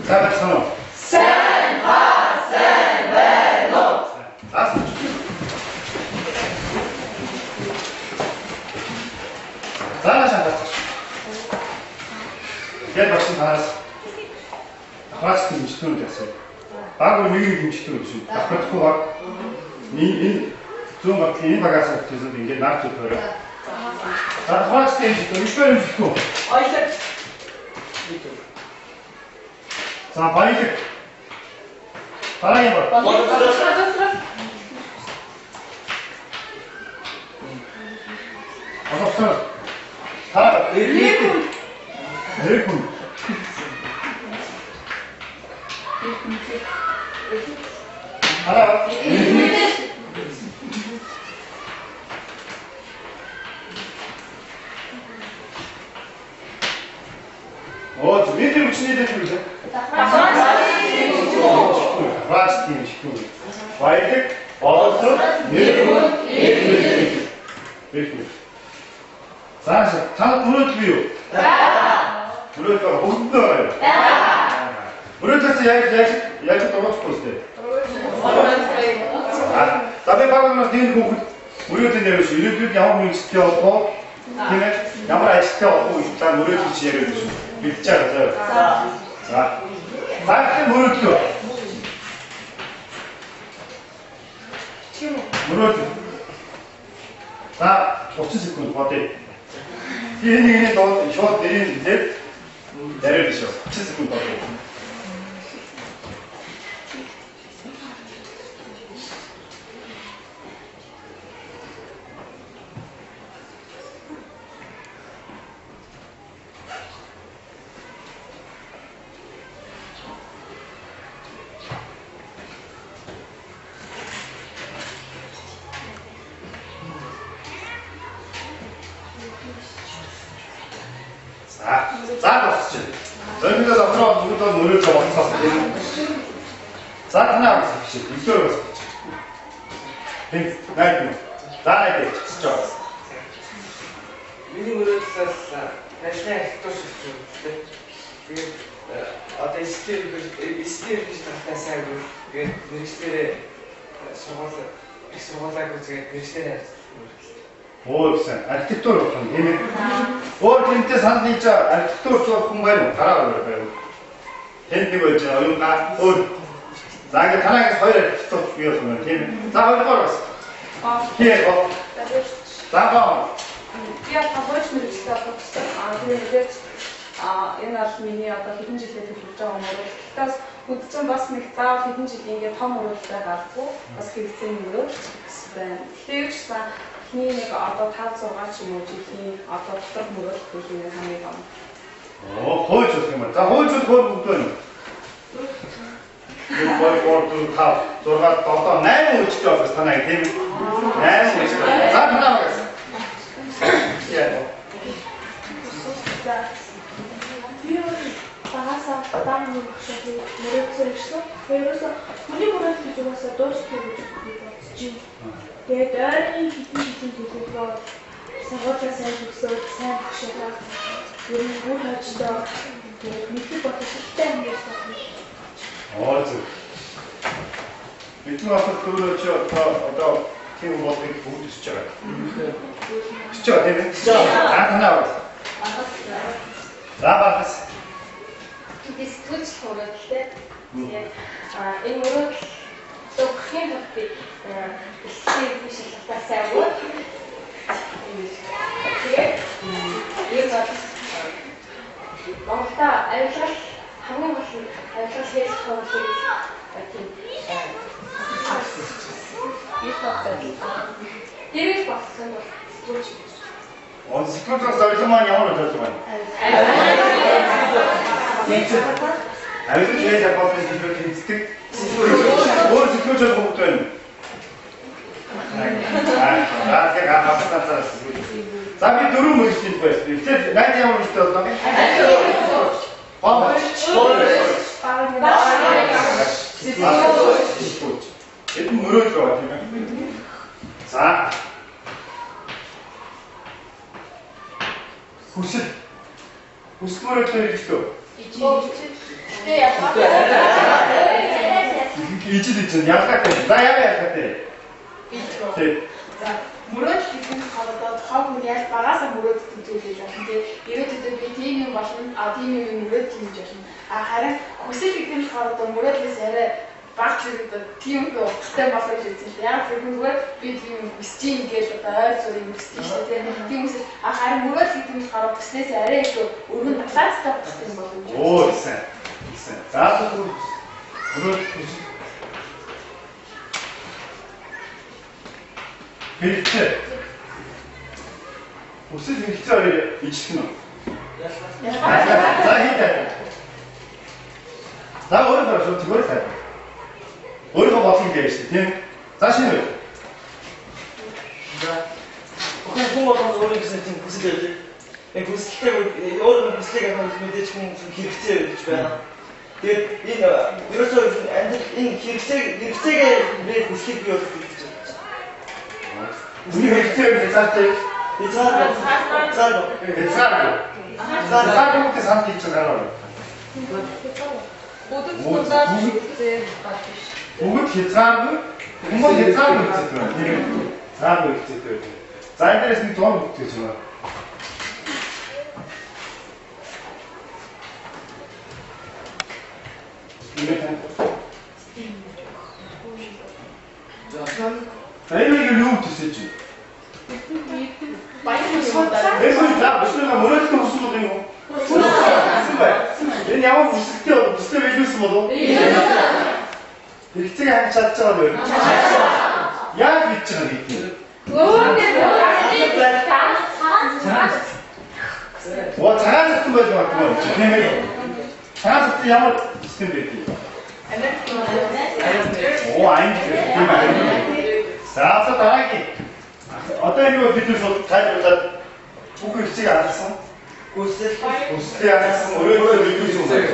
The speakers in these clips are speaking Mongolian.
자, 선호. 센하센베노. 다섯. 잘하시 안 갔어. 얘 박신 다 알았어. 하나씩 김치통을 됐어요. 밥을 미리 김치통을 주시고, 딱 그렇고 막, 좀 막 괜히 박아서 돼서 이게 낫죠, 그래. 자, 하나씩 김치통, 이거는 주고. 자, 바이트. 바라해봐. 어서 서. 다, 일꾼. 하나. 밑에 붙인 애들 줄이세요. 라스틴 식품. 와이드, 버터, 밀분, 이렇게. 자, 다 부러뜨려요. 부러뜨려, 못 넣어요. 부러뜨려서 얇게 떨어지고 있어요. 담배 박으면서 뒤에 우리한테 내려주시고, 이렇게 양호를 시켜갖고, 뒤에 양호를 아예 시켜갖고, 일단 우리한테 지혜를 주시고, 이렇게 짜가서요. 자, 맑게 물을 튀어. 물을 튀어. 자, 옥수수 군, 어때? 뒤에 너, 혀 내리는데, 내려주셔. 옥수수 군, 어때? 자, 옥수수. 저희가 앞으로 누구도 물을 좀 없었어. 자, 하나, 옥수수. 이쪽으로 가서. 나이트. 나이트. 진짜. Миний мөрөөдсөөс ажлаа хэтгүүлж тэгээд одоо стил гэж тахтай сайн бүр тэгээд мэрэгчлэрээ сургуулаа үзгээд мэрэгчлэрээ 오, 비싼. архитектур болох юм тийм ээ. өөр тэнтэй санал хийж архитектур болох хүн байна уу? Тараа байна. Тэнд нэг байж байгаа юм да. өөр. За ингэ танаагаас хоёр архитектур бий болсон байна тийм ээ. За хоёрдугаар бас. Тийм оо. За гоо. Я тавьж мэрэгчлээ авчихсан. Тэгээд энэ бол миний одоо хэдэн жилээр төлөвлөж байгаа мөрөд. Тэгээс хүндсэн бас нэг заавал хэдэн жил ингээд том мөрөдтэй гарахгүй бас хэрэгцээ мөрөд байна. Тэгж хний нэг одоо 5-6 ч юм уу жилийн одоо дотор мөрөд төлөвлөж хамгийн том. Оо, хойч гэх юм. За хойч хойч бүгд. Нэг 2 4 5 6 7 8 үчтэй бас танай тийм 8 үчтэй. За танаа гэсэн. Yeah. Багасаа даан өгчөөд мөрөдсөрөгсөн. Хоёроос хүний мөрөд гэж угаасаа дуусахгүй гэж бодож байна. Тэгээд ойрын хэдэн төлөвлөгөө сагуулаа сайн өгсөд сайн багшаа ер нь бүр хаждаа мэдээ бодолтой юм байна. Оо зөв. Бидний ахад төрөөч одоо тийм болыг бүгд хийж байгаа. Хийж байгаа тийм ээ? Танаа. За багс. Тэс төч хөрөлтэй. Энэ мөрөд төгхийн хөтөй стил биш тасаа уу. Тэгээд энэ Монголда ажиллах хамгийн гол нь ажиллах хийж хөрөлтэй тийм Тэрийг болсон бол Он сэтгэлдээ зорилмоо ямар болж байна? Авиг яаж бодож хэлбэр хийдэг? Өөр сэтгэлж бүгд байна. Яг хавталтаа. За би дөрөв мөрөсөнд байсан. Тэгэхээр найд ямар мөрөстэй болоо? Это мөрөөд байгаа тийм ээ. За. Хүсэл мөрөөдөө гэж үү? Тэгээ яг 이지도 양각 때 나야 양각 때. Мөрөөд хийх хаалгаа хог яг багасаа мөрөөд хийжээж байна. Тэгээд ирээдүйд би тийм юм болно, тийм юм мөрөөд хийж болно. Харин хүсэл хийх хаалгаа мөрөөдлөөс арай багч гэдэг тийм их ухтай болох гэж үзсэн. Яг тэрүүгээр би тийм хүсэж ийн гэж одоо ойр зүрийг хүсэж шүү дээ. Тийм үсэл харин мөрөөд хийх хаалгаа хүснээс арай их өргөн талаастай болох юм болов уу? Оо, сайн. За мөрөөд Хэлцээ. Үсэл хэлцээ хоёрыг ижих нь. За хийдэ. За өөрөө шууд зүгээр таа. Өөрөө бодлоо гэж шүү, тийм. За шинэ. За. Охин хүмүүс өөрөө гэсэн тийм хүсэл байдаг. Хүсэлтэй өөрөө хүслийг авах мэдээж хүн хэрэгтэй гэж байна. Тэгээд энэ ерөөсөө энэ хэрэгцээгээ нэг хүслийг бий болгох гэж байна. 우리 헬스를 쌀때 쌀 때 산티 있잖아. 모두 다 이제 뭐그 계산은 뭔가 계산을 했잖아. 사람도 있지. 쌀들에서 돈 되잖아. Энийг юу гэсэн чи? Баян сонсоо. Эсвэр за өсвөр мөрөдөлтөй өсвөр юм уу? Өсвөр бай. Энэ ямар бүсэлтэй байлуулсан болов уу? Хэрэгцээг хангаж чадчихсан байх. Яг хийж байгаа юм. Оо цагаан систем байж магадгүй тийм ээ. Цагаан систем ямар систем бэ? Оо айн тийм ээ. За дараагийн. Одоо энэ юу бид нар тайлбарлаад бүх хэсгийг алсан. Үстэй алсан өөрөө бидлүүлсэн юм байна.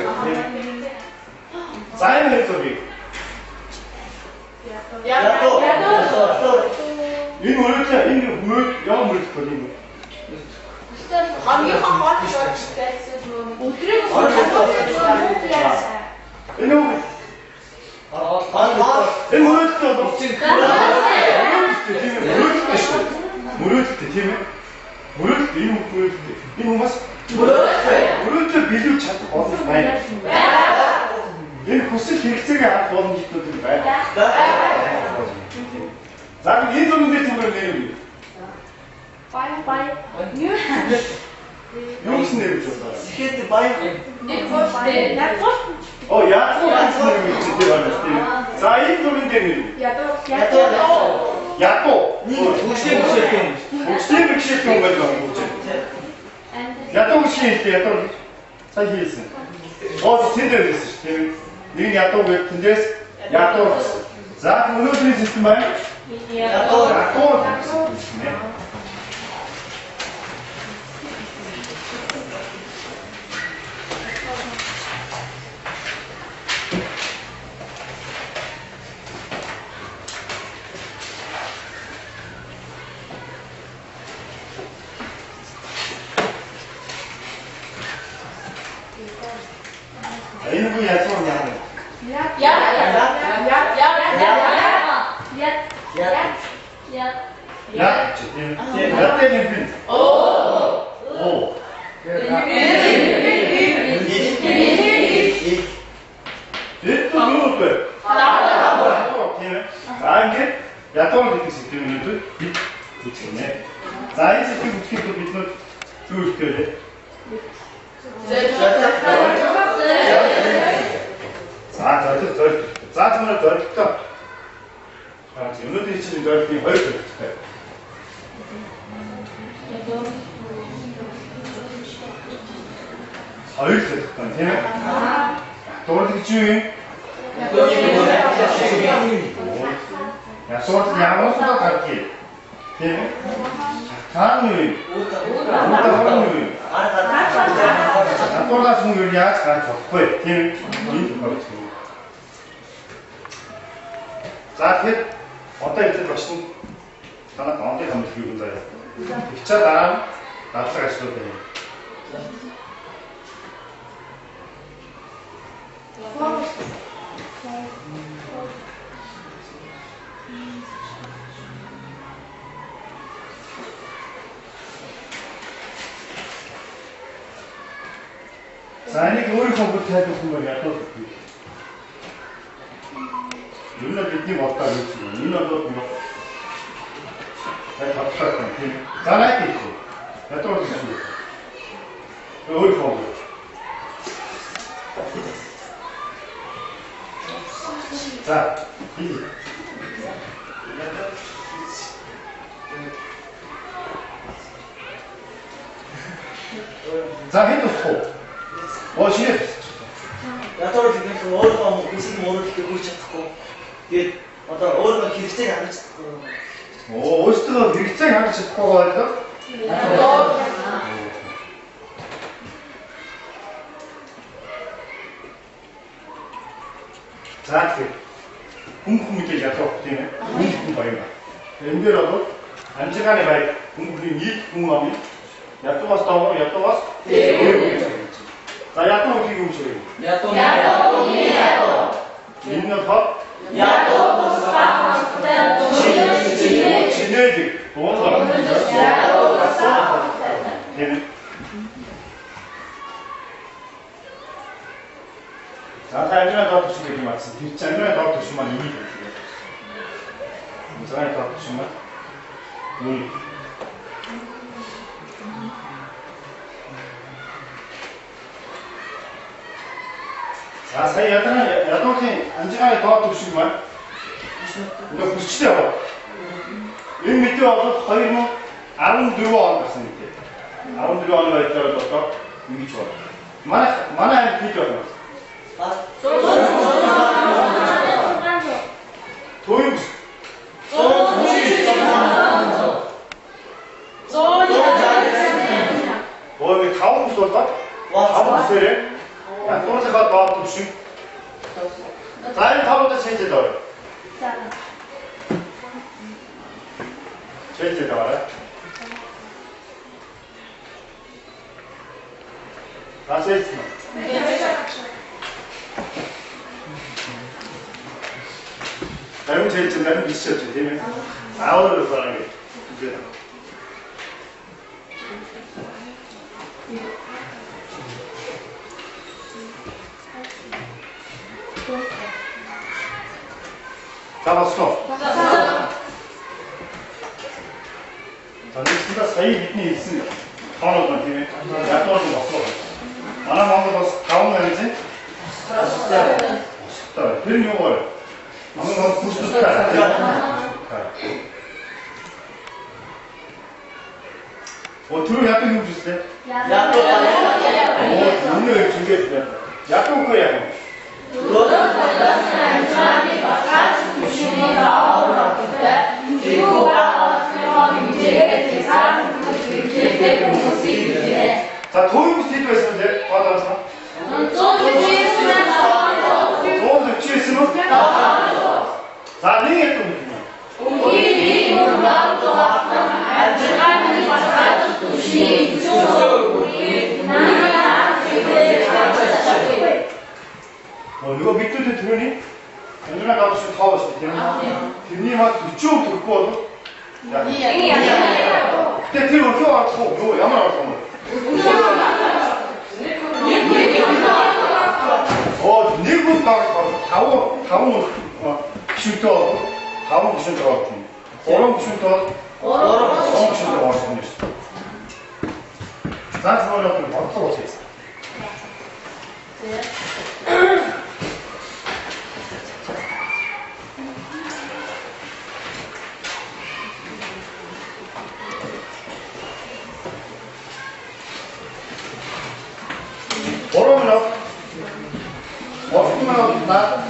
За энэ хэвчээ. Энэ өөрөө ямар мөрөд болох юм бэ? хамгийн хол шууд байсан өдрийг Энэ үү? Энэ мөрөдтэй бол мөрөдтэй тийм ээ. Мөрөдтэй юм мөрөдтэй. Энэ хүмүүс мөрөдтэй билүүж чадах боломж байна. Энэ хүсэл хэрэгцээгээ авах боломжтой байна. За энэ зүйлүүд зүгээр нэр үү? Бай. Юу гэсэн нэр гэж бодлоо? Ихэд баян нэг гоо Оо яг гэсэн нэр гэж байна. За энэ зүйлүүд нэр үү? Ядуу. Хүчтэй юм. Хүчтэй юм гэж байна. Ядуу шиг ядуу сайн хийсэн. Оо тэндэр хийсэн шүү дээ. Нэг ядуу гэдэг тэндээс ядуу. За өнөөдрийн систем байна. Ядуу. Энэ юу яаж юм яа? өнөөдөр чинь дөрвийн 2 хэрэгтэй. Хоёр хэрэгтэй тийм ээ. Дөрөв гэж юу юм? Ясууд ямар ч гаргий. Тийм ээ. Таан юу? Атургаас мөнгө яаж гарч болохгүй тийм ээ. Энэ тохиолдол. За тэгэхээр одоо эцэг багш нь танаа онцгой хамт хийх юм заяа. Ичаа дараа нь дадлага ажлууд байна. За энийг өөрийнхөө бүр тайлбарлах юм бол ядуу. Юу нэг бидний боддоо юу юм. Энэ бол юм. Яг хатдаг юм. За найт хийх. Ядуу гэсэн үг. Өөрийнхөө. За хий. За хэд болох вэ? Шинэ. Ядуу гэдэг нь өөрөө хэсэг мөрөлдөө хүрч чадахгүй. Тэгээд одоо өөрөө хэрэгцээг хангаж чадахгүй. Өөртөө хэрэгцээг хангаж чадахгүй байлаа. За тийм. Хүн мэдээ ядуу тийм ээ. Хүн баян. Энэ дээр бол амжиргааны баяр хүний нийт хүн ам ядуугаас доогоор ядуугаас дээр. За ядуу үгийг юм шиг. Ядуу. Энэ нь хот Ядуу. чинээд дуусах. Тийм. За таймераа доотор шиг юм аасан. Тэр таймераа доотор шиг маань ийм юм. За доотор шиг маань. Үгүй. За сая ядуугийн амжиргааны доотор шиг маань. Нөгөө хүчтэй байна. Энэ мэдээ бол 2014 он гэсэн мэдээ. 14 оны байдлаар одоо ингэж байна. Манай хэд хэд байна? Тойм. Ой, таван болоод таван сэрэ. Ятуусаа доотор шиг. За энэ тавуудаа шийдээд байна. Шийдээд байна. Асэсна. Харин шийдээд байна биш үү тийм ээ. Аавар бараг гэдэг. 잡았어. 전기가 사이 밑에 있으니 하나만 팀에 약도를 먹어. 하나 먹어서 다음 날이지? 쉽다. 그런 용어를 아무나 부수다. 들어 약도 좀 주세요. Ядуу. 오늘 준비했어요. 약도 거야. 자, 도움 스티도 있었는데, 받아서. 도움도 취했으면? 자, 링에 또 누가 밑줄에 들으니? 연준아 나도 지금 다 왔을 때 뒷님한테 쭉 듣고 와도 그때 들고 껴갖고 요 야만 왔어 니군 다운 슈터 다운 슈터 같은 어른 슈터 어른 슈터 왔습니다 나 그거는 어떻게 하세요? 어려우면 어떻게만 나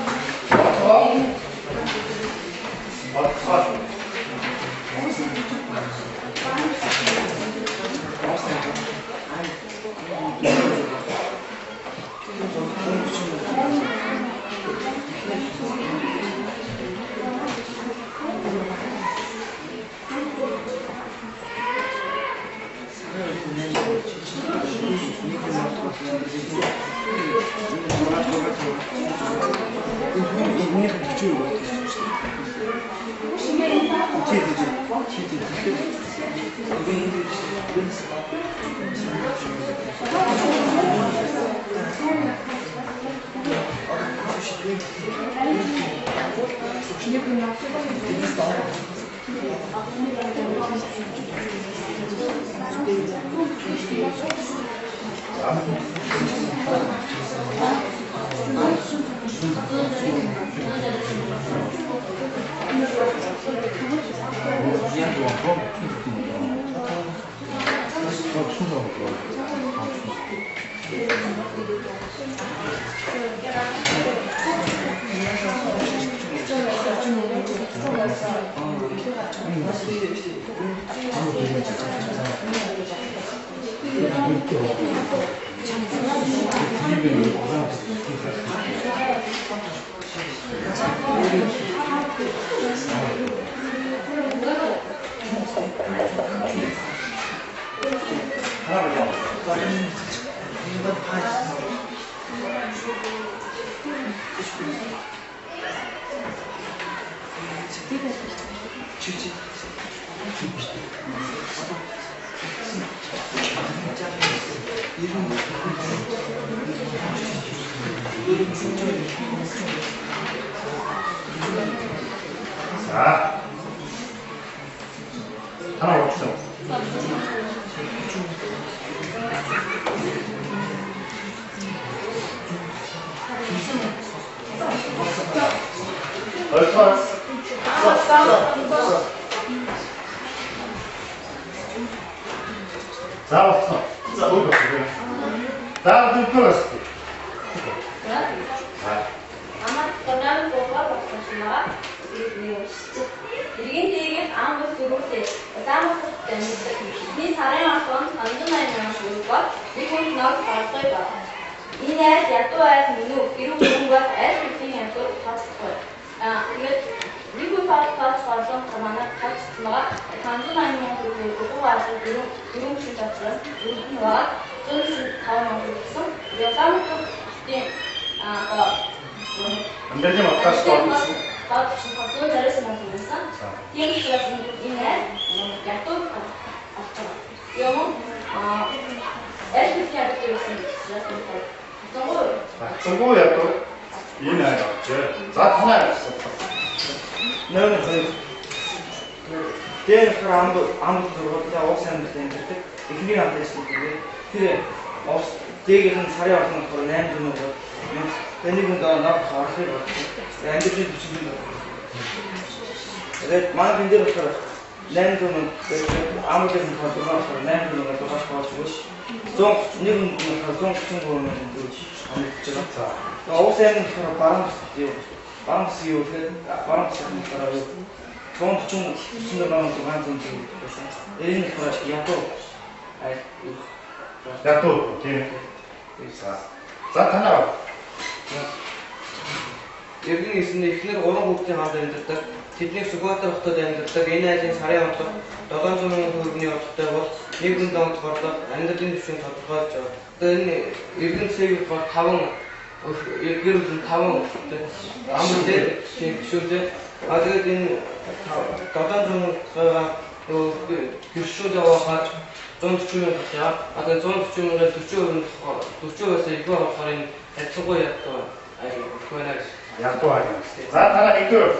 자, 하나 없어. 얼마? 자, 없어. 자, 어디 없어. 나 좀 끌었어. Ama kadang kopa bakasına işte. Ilgin değil ama durursa. Tamam mı? Ni saraya masam anjunayna şurupar. Bir gün nav farklı var. Yine yato ay minu iru bunga ay bütün yato tatlı. Bir gün farklı zamana kaçtılar. Anjunayna şurupu var. Iru şutatlar. Iru var. Sonra tamam olursun. Yosam işte 안 되지 마. 다시 또 하고 있어. 나 지금 박수 잘했으면 좋겠어. TMC가 지금 있네. 약도 없잖아. 영어 SPT 할 때 있으면 어떤 거? 중국어야 또 이해는 없지. 자, 하나 없어. 너는 대학을 아무도 들어갔다 옥상에 있는데 이게 안 됐는데 그래 대학은 사례 같은 거 내는 거 Pending not harsh, the ambition to be that man in the land to amateur for land to the house. Don't even don't also for parents, you parents don't choose the amount of hands in for Yato. 야또 오케이. 자, 하나. Иргэн эсэнд эхнэр 3 хүүхдийн хамт амьдардаг. Тэднийг Сүхбаатар хотод амьдардаг. Энэ айлын сарын онцлог 700 мянган төгрөгийн орлоготой бол нэг хүн донд борлоо амьдралын түвшин тодорхойлж байгаа. Одоо энэ иргэн сэйв бол 5 гэр бүл 5 амар дээр гişүүдээ тэгээд энэ 700 мянган yoo гişүүд явахад 140 мянга таа. Одоо 140 мянгаар 40%-аас их болохоор энэ адилгүй яддаг. Хөөнөөс 야또 하냐. 자, 하나 이거.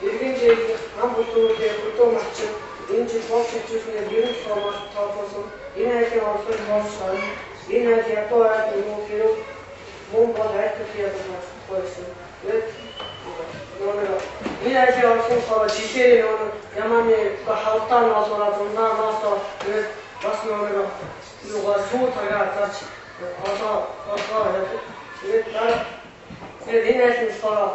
Иргэн дээг ам бүлгүүрээ бүдүүн авчид энэ жил бос хийхний ерөнхий формат тоолсон. Энэ айлын орлогыг боолсон. Энэ айл ядуу айл юм хэрэг мөн бол айлтгий ядуу болсон. Энэ айлын орлогоо жилээр ямааны хавтаа ноосоо зундаа ноосоо бас нөгөө юугаар суу тагаа зарч одоо энэ айлын сороо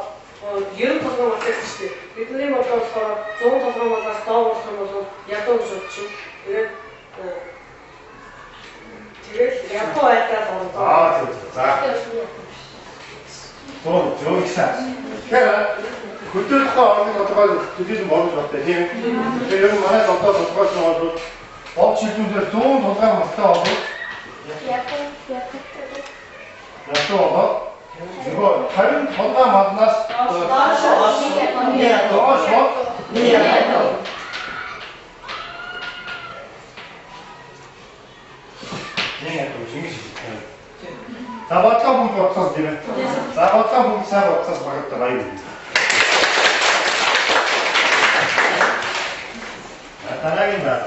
ерөн толгой математик шүү дээ. Бидний бодоод болохоор 100 толгой математик доогоос нь бол ядуу шүтч. Тэгээд ядуу айлтаа орно. 아, 자. 또 저기서. 내가 그때부터 어느 것도 드디어 먹을 수 없대. 여기 만에 더 가서 업 질문들 좋은 동감 없다. 또 이거 다른 전다 만났어. Заботка бүгд боцоос димэ. Заботка бүгд сайн боцоос багтаа баяр. Танагийн байна.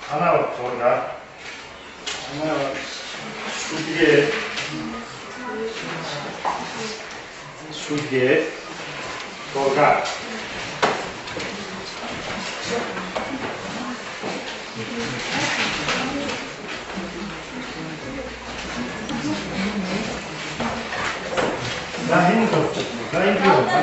하나 보자. 하나 수개 보자. 나 힘도 없죠. 나 힘도 없죠.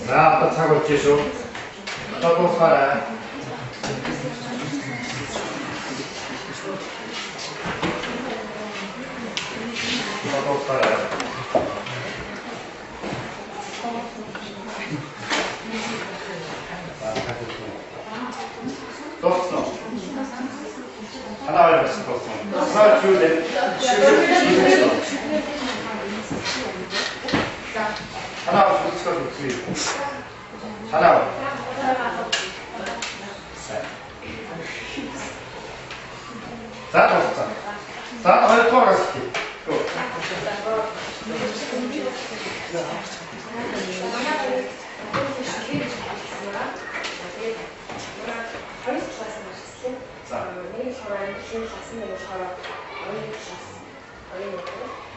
자, 또 차고 계속. 또 살아. 또 살아. 떴어. 하나 올렸어, 떴어. 하나, 둘, 넷. 하나, 둘, 셋. 하나. 자, 떴어. 자, 어디 돌아가서 또.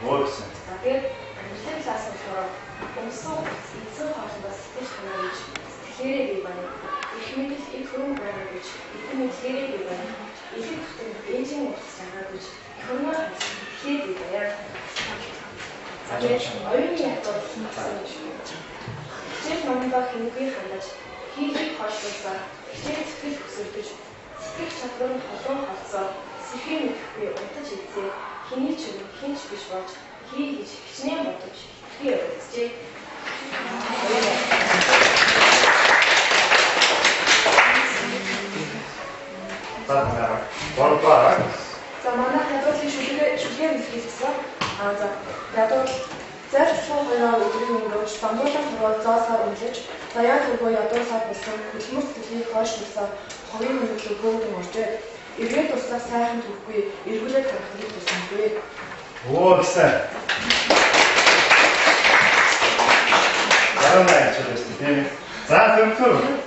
뭐 있어? хийх хооллолоо хичээл сэтгэл хөдлөж сэтгэл чадвар нь холбоо хавцаа сэхийн мэдхгүй удаж ийзээ хиний ч хинч биш болж хий гэж хичнээн бодож хий өгчээ. 자, 바로 За манай хадгалын шүлгээр хэлсэн. За ядуу зарчмын хоёроо өдрийн өнгөрч бамбуулан сурвал заасаар үнэлж заяа төргөө ядуусаар болсон хөдөлмөр сэтгэлийг хойшлуулсан хогийн өнөглөө гөөгөн оржээ. Эргээд туслах сайхан төрхгүй эргүүлээд харахыг хүсэнгүй. Оо гэсэн. Заранаа ячилсэн тийм. За зөвхөн.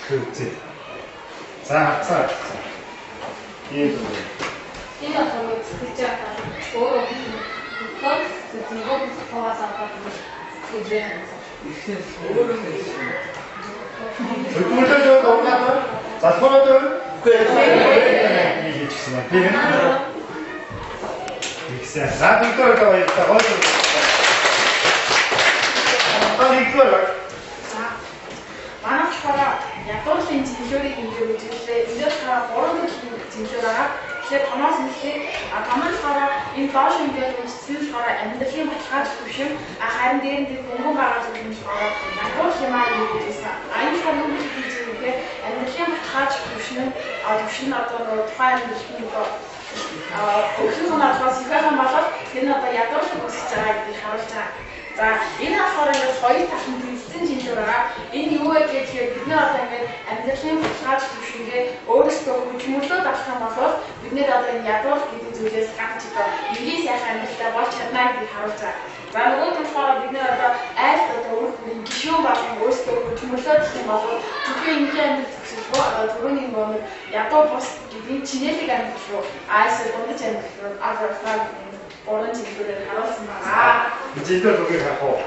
그렇지. 자, 합사. 이해도 돼. 이거 저거 진짜 저거 그 이거부터 좋아서 이제 물들 너무 자, 손을 그래. 이게 지금 되는 믹스. 나 불도를 더 있다. 어디? 빨리 이걸. 자, 만화가라 ядуурлын зинхлүүрийг ингэж үзлээ. Эндээс хараа 3 дахь зинхлүүраа тэгэхээр томоос нэхлээ. Томоосаараа энэ доош ингээд үзсэн болохоор амьдралын баталгааж төвшин харин дээр нь гүнгэн байгаа зүйл нь болохоор ядуур хямаа юм гэсэн. Аян харин үзүүлэхээр амьдралын баталгааж төвшин одоо тухайн амьдралын өгсөн надаас ихээхэн болоод энэ одоо ядуурлыг үсэж байгаа гэдгийг харуулж байгаа. За энэ болохоор ингээд хоёр талын дэлгэцэн зинхлүүраа энэ юу вэ гэхээр бид нэр одоо ингээд амьдралын баталгааж төвшингээ өөрсдөө хүчмөрлөө авах юм бол бид нэр одоо энэ ядуур гэдэг зүйлээс гарч идэх энгийн сайхан амьдралтай болж чадна гэдгийг харуулж байгаа. За нөгөө талаараа бид нэр одоо айлт одоо өөрсдөө гişүүн болон өөрсдөө хүчмөрлөө гэх юм бол бүхэн энгийн амьдрал зохицуулбо одоо түрүүний нөгөө ядуур бус гэдэг чинэлэг амьдрал руу айс дундаж амьдрал руу агрфаг 오른 친구를 다뤘습니다. 진짜 저기 가고.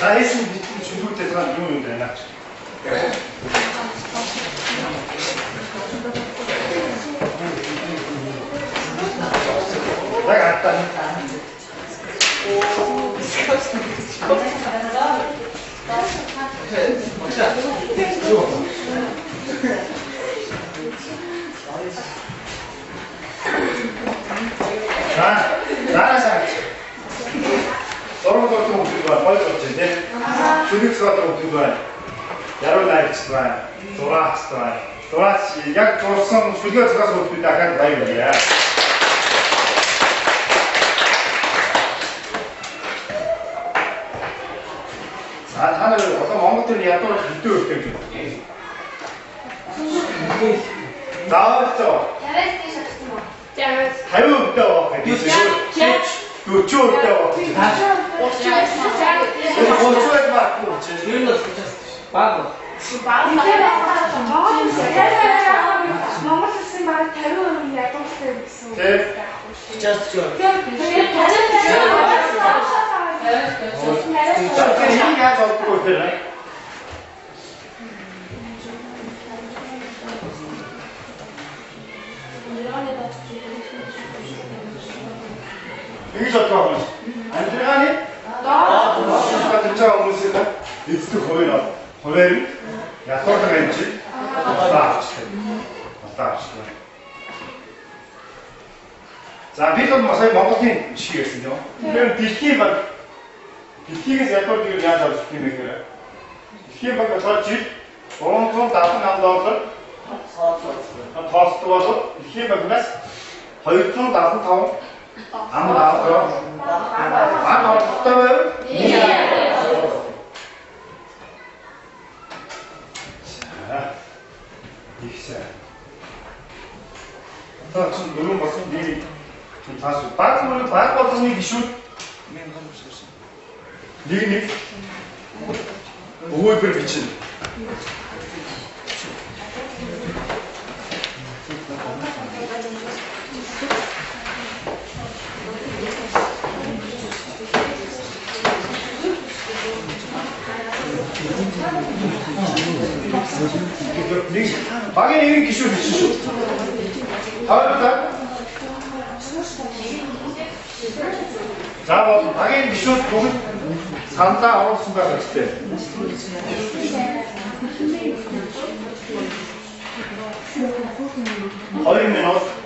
자, 예수님 밑으로 중국대 들어간 이유는 되나? 내가 갔다. 자, 나라상. 서로 것도 없는 거야, 빨리 없지. 주닉스 같은 거 없는 거야. 야로 나이츠 거야. 도라스 거야. 도라스, 약 조성 수기가 들어가서 없는 약간 나이야. 하늘 어떤 멍것들이 약간 이쪽으로 땡겨. 나왔어. 다육도. 요쪽도. 고추에 맞고. баг. Монгол улсын баг 50% ядуустай гэсэн. 저렇게 얘기하자 없고 그래. 여기 좋더라고. 안 들어가니? 나 진짜 무슨 리스트 거의라. 거의 야 떨어졌지. 왔다. 자, 비도 마사이 먹었긴 시겠어요. 그럼 비티에서 약간 뒤로 야자 시키는 거래. 비티에가 저지. 엄청 나쁜 남자들. 더스 와서 비티에가 그랬어. 거의통 나쁜 타고 아무 나왔어. 안 없다고요? 네. 자, 이기자. 자, 지금 누른 것은 미리 좀 다시 바꾸는 바꿔서 이기 슛. 니니 오이별 미친. 방에 있는 기술 미치죠. 다음부터 자, 뭐 방에 있는 기술 보면 산다 어느 순간 같을 때 걸리면 알았어요?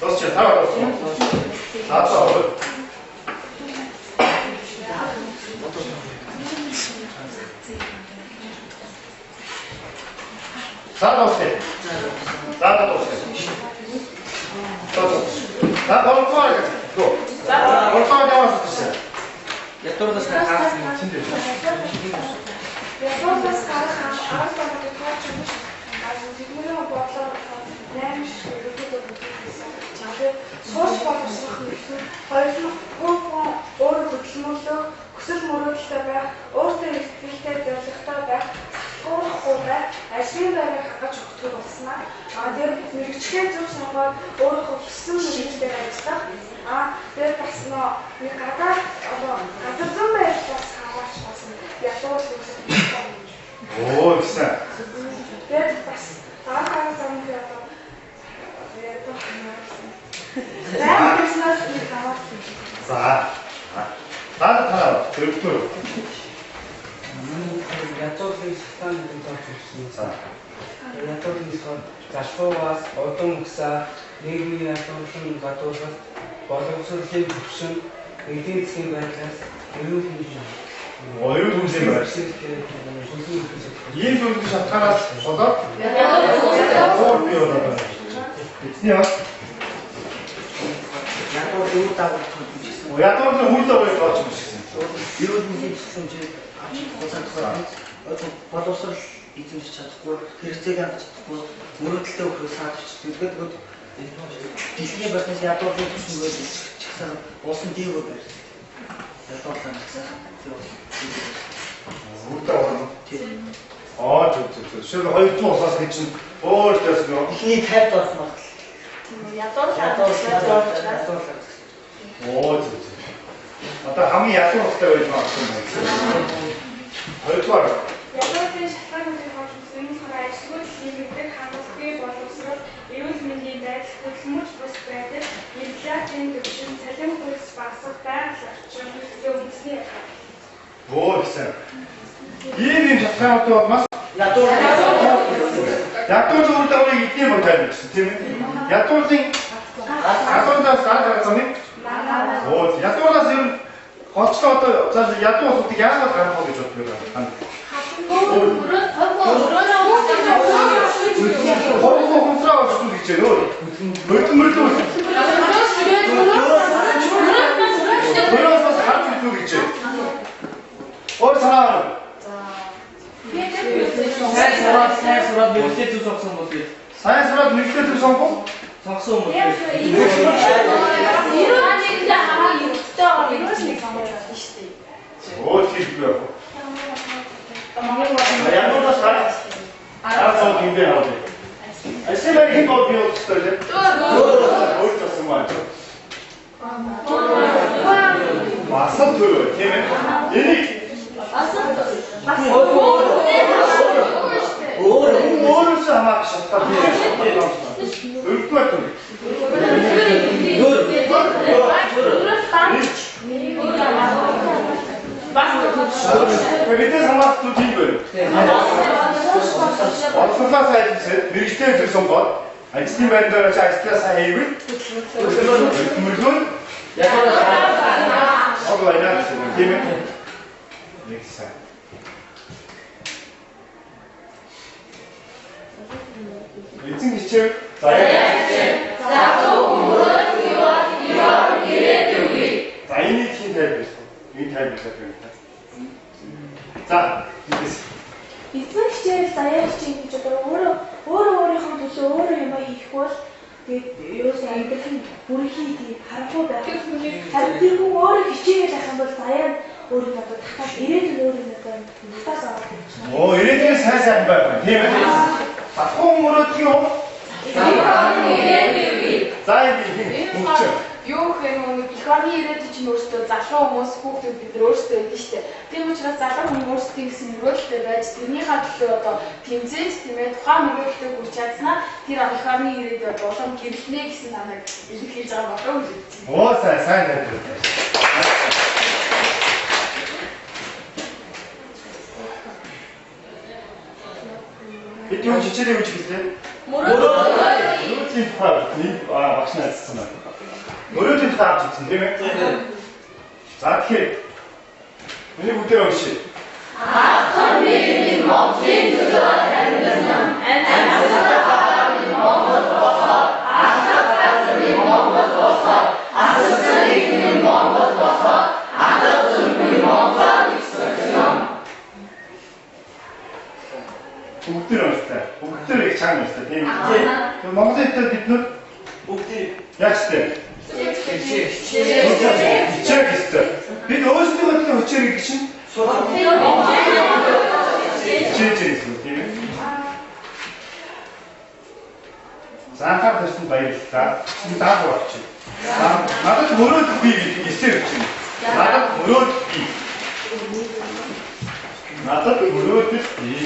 그렇지, 다 알았어. 다 알았어. 다 넣었어. 다 넣었어. За болцоо гэж. Болцоо яваад байна. Ятуураас гарах юм чинь дээ. Ятуураас гарах арга барилыг тооч юм шиг. Бидний бодлоор 8 шиг өгөөд үзсэн. Тэгэхээр сууж боловсрох нь хоёрын өөрөө хөдөлмөрлөө хүсэл мөрөөдөлтэй байх, өөртөө ихтэй зорилготой байх, уурахгүй байх, ажлын байрыг хангаж өгдөг болсноо. Тэр мэрэгчлээ зөв сонгоод өөрийнхөө хүссэн мөрөөдлөөр ажиллах. Тэр бас нэг гадаад газар зүйн байдлаас хамаарч бас ятуус үүсэх юм. Оо гэсэн. Тэр бас дараа замд ятуу. За. Дараа дөрөвдөр. Ятуусын стандартыг тооцсон. За. Ятуусын залхуугаас удам өгсөн нийгмийн ятуусын гадуурхал боловсролын төвшин эдийн засгийн байдлаас эрүүл мэндийн Оюун хүнсийн байр. Ийм төрлийн шалтгаанаас болоод ятуу бий болоод байна. Эцний яа? Ятуу юу дагуулж үзсэн. Ятуугийн үйл явдлыг тооч үзсэн. Эрүүл мэндийн төвшин боловсрол эзэмшиж чадахгүй, хэрэгцээг хангаж чадахгүй, мөрөөдөлтөө өгөхөөр саадчихдаг. Тэгээд дэлхийн бизнес ядуурлын төвшнгөө чагсаа уусан дийгөө барьсан. Ядуурлаа чагсаа. Үрдээ орно. Зөв. Шил 200 усаас хэд чинь өөртөөс нөө Эхний 50 доллар магтал. Ядуурлаа. Зөв. Одоо хамгийн ядуу устай байж магадгүй юм. Хоёрдугаар Ятуусын шалтгаануудыг харж үзсэн энэ ажлын хэлбэрээр хангалттай боловсрол, эрүүл мэндийн байдал, хөдөлмөрч бус байдал, инфляцийн түвшин, цалин хөлс багасгах, байгаль орчин, үндэсний ялгаа. гэсэн. Ийм шалтгаанууд болмас ядуурлын үйл явдлыг эдний мөн тайлбарсан тийм ээ. Ядуурлын гадуурлаас гарах юм. Ядуурлаас ер нь голчлоо одоо цааш ядуу усуудыг яагаад гаргах вэ гэж боддог юм. Хөрөнгө хүнсраа авчихсан гэж байна өөр. Хөдөлмөрлөө. Хөрөнгө бас харж идэх гэж байна. Өөр санаа. Сайн сураад мэрэгтэй зүг сонгосон бол тийм. Сайн сураад мэрэгтэй зүг сонгох. Сонгосон бол. Ерөөсөө хамаагүй юутай байгаа юм шиг санагдаж байна шүү дээ. Өөр хэлбэр. Ядуурлаас гарах. Араа юм бэ аа. Эсвэл хин бол бий болчихсон тийм. Өөр тасан маа. Басан төрөө тийм ээ. Энийг өөрөөс хамаарч шалтгаан бий. Өргөд. Мэдээ хамаарч үгүй юм. Орчлуулаас ажилласан мэрэгтэй зүг сонгоод ажлын байранд ажилласаа хийвэл хөдөлмөрлөө ятуурлаа тийм ээ. Нэгсэн. Эцэг хичээл за энийг хийн тайлбар. Энэ тайлбарлах юм. За эцэг хичээл заяа хичээл гэж одоо өөрийнхөө төлөө өөрөө юм хийх бол тэгээд юусэн амьдрал бүрхий тийм харахгүй байх. Харин тэр хүн өөрөө хичээгээд байх юм бол заяа өөрөө одоо татаад ирээдүйн өөрөө надад татаас авах юм. ирээдүйн сайн байх юм тийм ээ. Батхуу мөрөдлийн юм. За энэ хэмжээ. Юу гэх юм их орны ирээдүйд чинь өөртөө залуу хүмүүс хүүхдүүд бид нар өөрсдөө байдаг шүү дээ. Тийм учраас залуу хүмүүсийн гэсэн мөрөөдөлтэй байж тэрнийхээ төлөө одоо тэмцээж тийм ээ тухайн мөрөөдөлтөд хүрч чадсанаа тэр их орны ирээдүйд улам гэрэлтнэ гэсэн санааг илэрхийлж байгаа болов уу гэж байна. Сайн байна. Бид юу хичээлээ үүж гэлээ? Мөрөөдлийн тухай багш наадсан байна. Мөрөөдлийн тухай авч үзсэн тийм ээ? За тэгэхээр миний бүдээр уншия. Ахын бидний Монголын төлөө амьдсан. Монгол босоо. Ахын бидний Монгол босоо. тийм үү? Монголын хэлээр бид нар бүгдийг яаж вэ? Хичээх ёстой. Бид өөрсдөө төлөө хичээх гэдэг чинь хичээж ирсэн тийм ээ. Заахаар төрсөн баярлалаа. Даах болчих. Надад мөрөөд бий гэдэг эсээр чинь. Надад мөрөөд бий. Надад мөрөөд бий.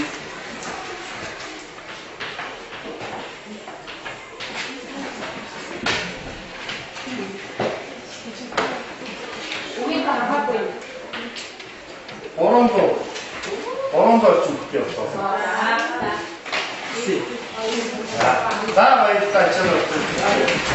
Орондоо ч үгүй болоо. За баярлалаа чамд.